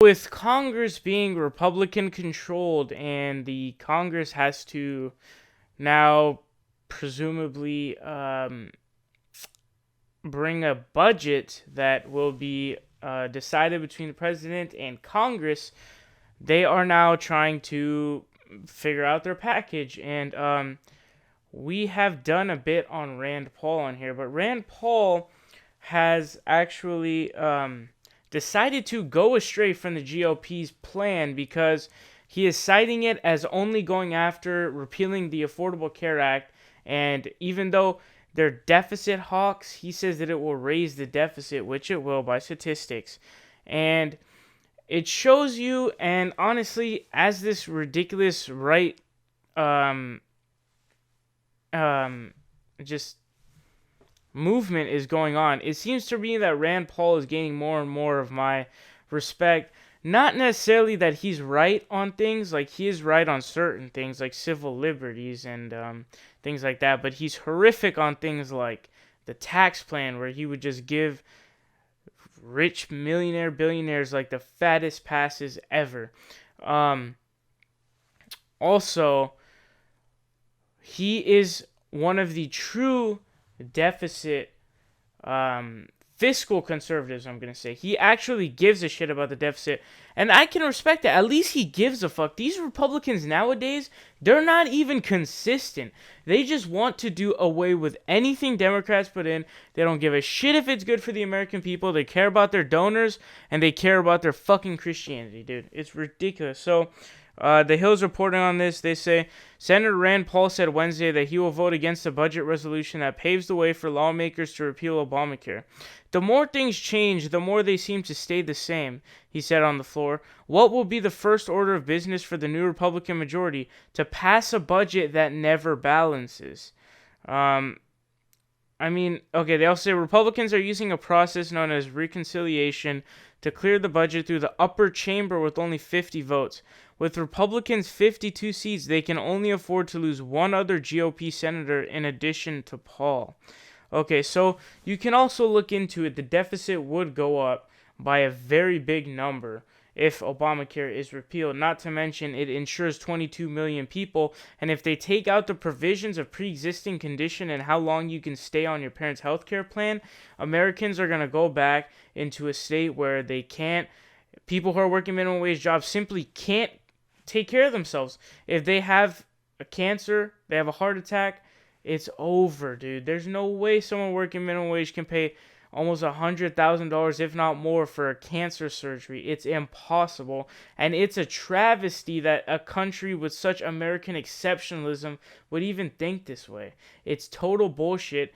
with Congress being Republican controlled and the Congress has to now presumably bring a budget that will be decided between the president and Congress, they are now trying to figure out their package. And we have done a bit on Rand Paul on here, but Rand Paul has actually decided to go astray from the GOP's plan because he is citing it as only going after repealing the Affordable Care Act. And even though they're deficit hawks, he says that it will raise the deficit, which it will by statistics. And it shows you, and honestly, as this ridiculous right just movement is going on, it seems to me that Rand Paul is gaining more and more of my respect. Not necessarily that he's right on things, like he is right on certain things like civil liberties and things like that, but he's horrific on things like the tax plan, where he would just give rich billionaires like the fattest passes ever. Also, he is one of the true deficit fiscal conservatives, I'm going to say. He actually gives a shit about the deficit, and I can respect that. At least he gives a fuck. These Republicans nowadays, they're not even consistent. They just want to do away with anything Democrats put in. They don't give a shit if it's good for the American people. They care about their donors, and they care about their fucking Christianity, dude. It's ridiculous. So, the Hill's reporting on this. They say Senator Rand Paul said Wednesday that he will vote against a budget resolution that paves the way for lawmakers to repeal Obamacare. The more things change, the more they seem to stay the same, he said on the floor. What will be the first order of business for the new Republican majority? To pass a budget that never balances. They also say Republicans are using a process known as reconciliation to clear the budget through the upper chamber with only 50 votes. With Republicans' 52 seats, they can only afford to lose one other GOP senator in addition to Paul. Okay, so you can also look into it. The deficit would go up by a very big number if Obamacare is repealed. Not to mention, it insures 22 million people. And if they take out the provisions of pre-existing condition and how long you can stay on your parents' health care plan, Americans are going to go back into a state where they can't. People who are working minimum wage jobs simply can't take care of themselves. If they have a cancer, they have a heart attack, it's over, dude. There's no way someone working minimum wage can pay almost $100,000, if not more, for a cancer surgery. It's impossible. And it's a travesty that a country with such American exceptionalism would even think this way. It's total bullshit.